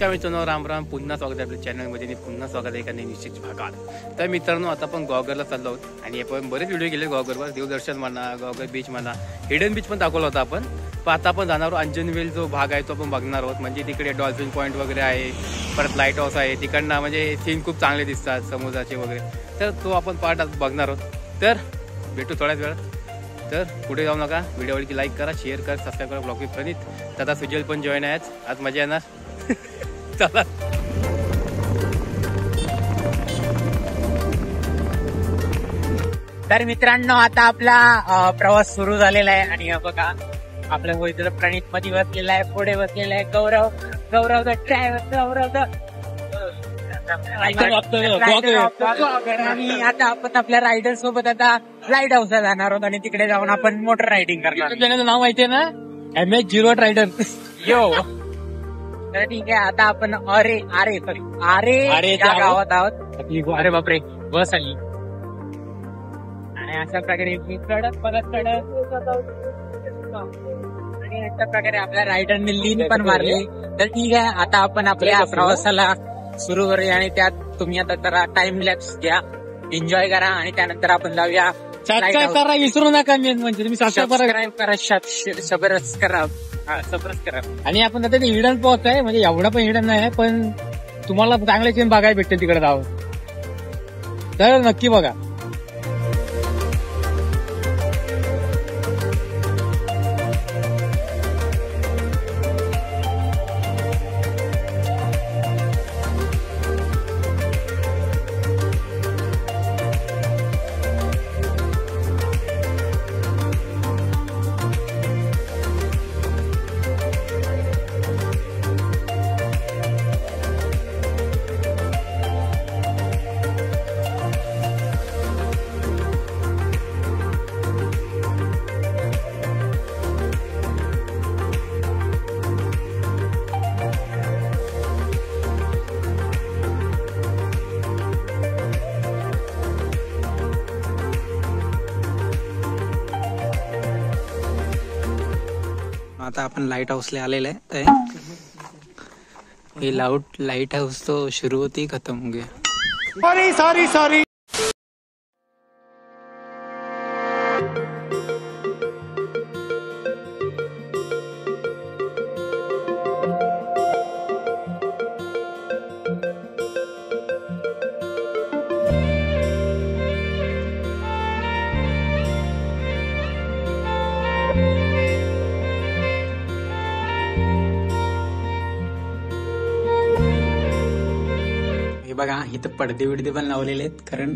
नमस्कार मित्रांनो, राम राम. पुन्हा स्वागत आहे आपल्या चॅनलमध्ये. पुन्हा स्वागत आहे एका निश्चित भागात. तर मित्रांनो, आता आपण गॉगरला चाललो आहोत आणि आपण बरेच व्हिडिओ केले गॉगरवर. देवदर्शन म्हणा, गॉगर बीच म्हणा, हिडन बीच पण दाखवला होता आपण. पण आता आपण जाणार आहोत अंजनवेल जो भाग आहे तो आपण बघणार आहोत. म्हणजे तिकडे डॉल्फिन पॉईंट वगैरे आहे, परत लाईट हाऊस आहे. तिकडनं म्हणजे सीन खूप चांगले दिसतात समुद्राचे वगैरे. तर तो आपण पार्ट बघणार आहोत. तर भेटू थोड्याच वेळात. तर पुढे जाऊ नका. व्हिडिओवरती लाईक करा, शेअर करा, सबस्क्राईब करा. ब्लॉग विथ प्रणित. दादा सुजल पण जॉईन आहेत. आज मजा येणार. चला. तर मित्रांनो, आता आपला प्रवास सुरू झालेला आहे आणि बघा आपल्या इथं प्रणित मध्ये बसलेला आहे, पुढे बसलेला आहे गौरव द ड्रायव्हर, गौरव आणि आता आपण आपल्या रायडर सोबत आता लाईट हाऊसला जाणार आहोत आणि तिकडे जाऊन आपण मोटर रायडिंग करणार. त्याचं नाव माहितीये ना, MS-0 रायडर. यो. तर ठीक आहे, आता आपण आरे या गावात आहोत. अरे बापरे, बस आली. आणि अशा प्रकारे कडक आणि अशा प्रकारे आपल्या रायडरने लीन पण मारली. तर ठीक आहे, आता आपण आपल्या प्रवासाला सुरू करूया आणि त्यात तुम्ही आता जरा टाइम लॅप्स घ्या, एन्जॉय करा आणि त्यानंतर आपण जाऊया. सबस्क्राईब करा विसरू नका. म्हणजे तुम्ही सबस्क्राईब करा, सबरच करा. आणि आपण आता हिडन स्पॉट आहे, म्हणजे एवढा पण हिडन नाही, पण तुम्हाला चांगले सीन बघायला भेटते तिकडे जाऊन. तर नक्की बघा. आता आपण लाईट हाऊसला आलेलं आहे. हे लाईट हाऊस तो शुरू होती खतम हो गया. सॉरी. बघा इथं पडदे पण लावलेले आहेत, कारण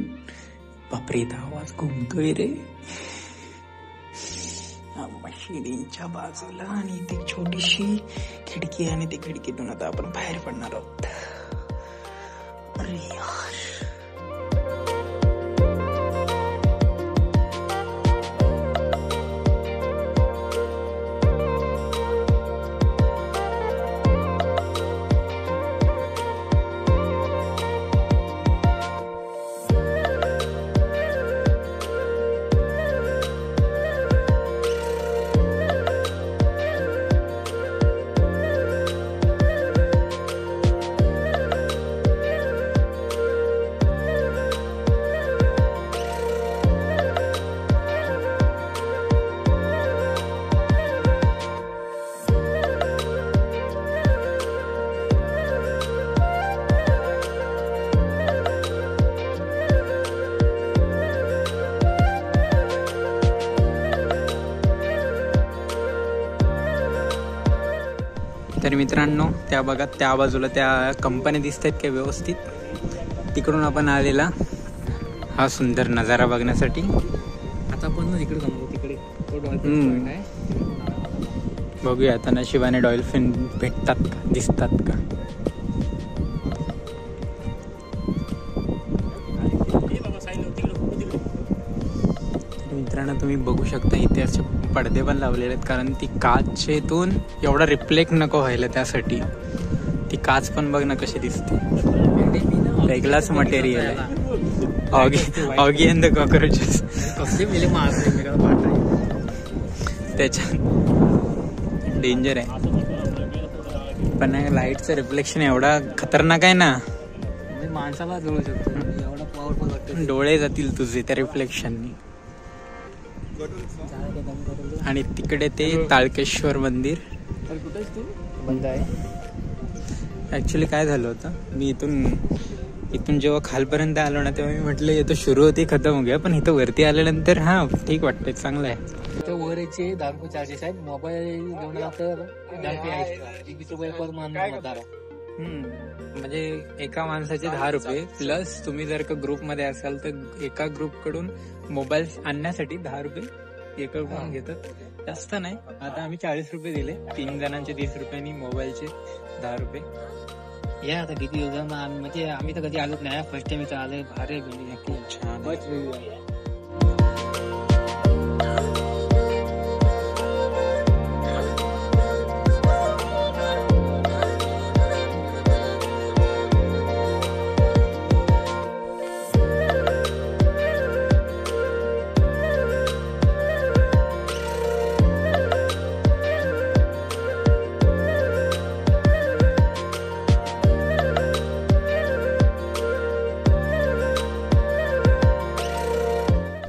बापरे इथं आवाज घुमतोय रे. शिडींच्या बाजूला आणि ती छोटीशी खिडकी आणि ती खिडकीतून आता आपण बाहेर पडणार आहोत. अरे यार, तर मित्रांनो, त्या बघा त्या बाजूला त्या कंपन्या दिसत आहेत का व्यवस्थित, तिकडून आपण आलेला हा सुंदर नजारा बघण्यासाठी. आता आपण इकडे जाऊ, तिकडे बघूया आता नशिबाने डॉल्फिन भेटतात का, दिसतात का. मित्रांनो तुम्ही बघू शकता इथे असे पडदे पण लावलेले आहेत, कारण ती काचेतून एवढा रिफ्लेक्ट नको व्हायला, त्यासाठी. ती काच पण बघ ना कशी दिसते. वेगळाच मटेरियल आहे. ऑगी अँड द कॉकरोचेस त्याच्यात डेंजर आहे. पण लाईटचं रिफ्लेक्शन एवढा खतरनाक आहे ना, म्हणजे माणसाला जळू शकतो, एवढा पॉवरफुल वाटतं. डोळे जातील तुझे त्या रिफ्लेक्शननी. आणि तिकडे ते ताळकेश्वर मंदिर. तर कुठेच तू बंद आहे. ऍक्च्युली काय झालं होतं, मी इथून जेव्हा खालपर्यंत आलो ना तेव्हा मी म्हटलं येतो सुरू होती खतम हो गया, पण इथं वरती आल्यानंतर हा ठीक वाटतंय, चांगलं आहे. तर वरचे 10 रुपये चार्जेस आहेत. मोबाईल घेऊन तर 10 रुपये आहे, 20 रुपये पर मंथ. म्हणजे एका माणसाचे 10 रुपये प्लस तुम्ही जर का ग्रुप मध्ये असाल तर एका ग्रुप कडून मोबाईल आणण्यासाठी 10 रुपये एका घेतात, जास्त नाही. आता आम्ही 40 रुपये दिले, 3 जणांचे 30 रुपयांनी मोबाईलचे 10 रुपये. या आता किती दिवस म्हणजे आम्ही तर कधी आलोच नाही, फर्स्ट टाइम इथं आलोय. भारी बिल्डिंग, खूप छान आहे.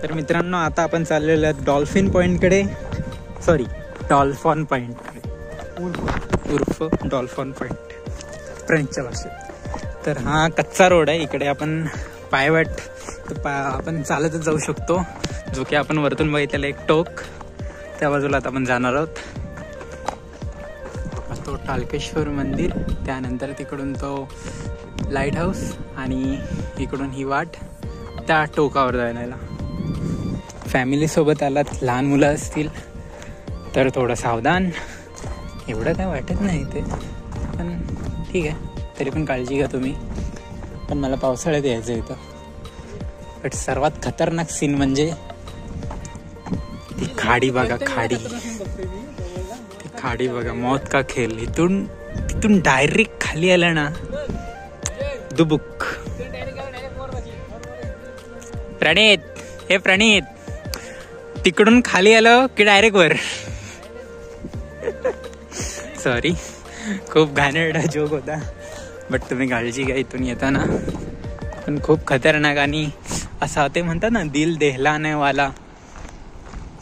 तर मित्रांनो, आता आपण चाललेलो आहोत डॉल्फिन पॉइंटकडे, सॉरी डॉल्फॉन पॉइंट, उर्फ डॉल्फॉन पॉइंट फ्रेंचच्या भाषेत. तर हा कच्चा रोड आहे, इकडे आपण आपण चालतच जाऊ शकतो, जो की आपण वरतून बघितलेला एक टोक, त्या बाजूला आता आपण जाणार आहोत. तो ताळकेश्वर मंदिर, त्यानंतर तिकडून तो लाईट हाऊस, आणि इकडून ही वाट त्या टोकावर जायला. फॅमिली सोबत आलात, लहान मुलं असतील तर थोडं सावधान. एवढं काय वाटत नाही ते, पण ठीक आहे, तरी पण काळजी घ्या तुम्ही. पण मला पावसाळ्यात यायचं इथं. बट सर्वात खतरनाक सीन म्हणजे ती खाडी बघा, खाडी, ती खाडी बघा, मौत का खेळ. तिथून डायरेक्ट खाली आलं ना, दुबुक. प्रणित, तिकडून खाली आलं की डायरेक्ट वर. सॉरी, खूप घाणेरडा जोक होता, बट तुम्ही काळजी घ्या इथून येताना. पण खूप खतरनाक, आणि असा ते म्हणतात ना, दिल दहलाने वाला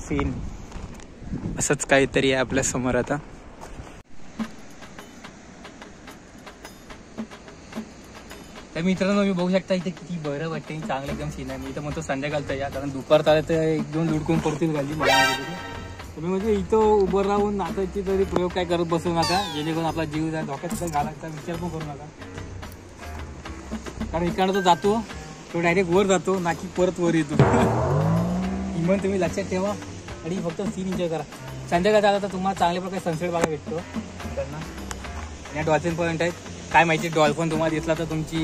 सीन, असंच काहीतरी आहे आपल्या समोर आता. तर मित्रांनो, मी बघू शकता इथे किती बरं वाटते, चांगलं एकदम सीन आहे. मी इथं म्हणतो संध्याकाळचं या, कारण दुपार आलं तर 1-2 लुडकून पडतील गाली. तुम्ही म्हणजे इथं उभं राहून नाचायची तरी प्रयोग काय करत बसू नका, जेणेकरून आपला जीव धोक्यात घालायचा विचार पण करू नका. कारण इकडं तो जातो, तो डायरेक्ट वर जातो ना, की परत वर येतो. इमन तुम्ही लक्षात ठेवा, आणि फक्त सीन एन्जॉय करा. संध्याकाळचा आला तर तुम्हाला चांगल्या प्रकारे सनसेट बघायला भेटतो. या डॉल्फिन पॉईंट आहेत, काय माहिती डॉल्फिन तुम्हाला दिसला तर तुमची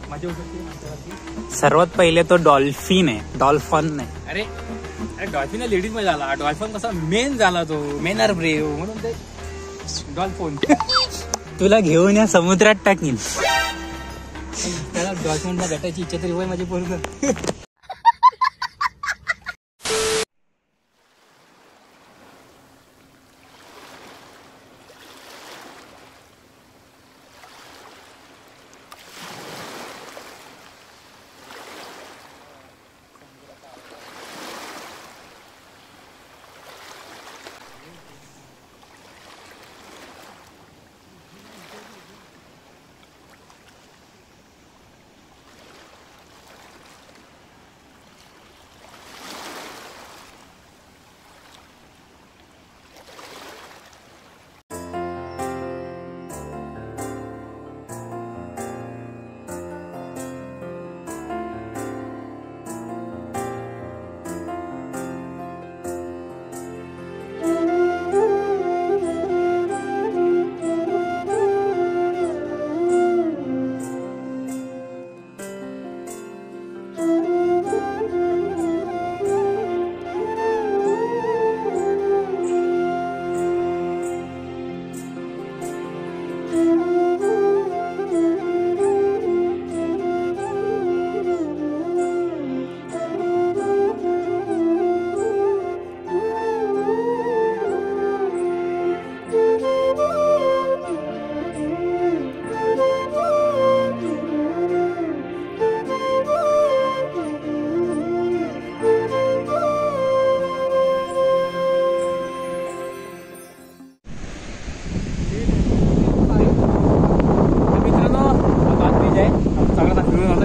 मजा होऊ शकते. सर्वात पहिले तो डॉल्फिन आहे, डॉल्फॉन नाही. अरे डॉल्फिन लेडीज मध्ये झाला, डॉल्फिन कसा मेन झाला, तो मेनर ब्रेव, म्हणून ते डॉल्फिन. तुला घेऊन या समुद्रात टाकीन. त्याला डॉल्फिनला भेटायची इच्छा तरी होय माझी पूर्ण.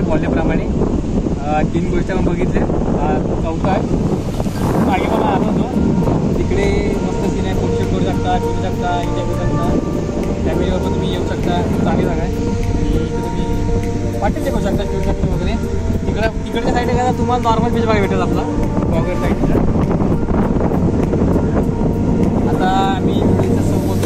बोलल्याप्रमाणे 3 गोष्टी आपण बघितल्या. चौथा आहे मागे पण आलो होतो तिकडे मस्त सीन आहे. फोटोशूट करू शकता, फिरू शकता, एन्जॉय करू शकता. फॅमिलीवर पण तुम्ही येऊ शकता. चांगली जागा आहे. आणि इथे तुम्ही वाटेल ते करू शकता, फिरू शकता वगैरे. तिकडच्या साईडला गेला तुम्हाला नॉर्मल बीच बघायला भेटेल आपला गॉगर साईडला. आता आम्ही समोर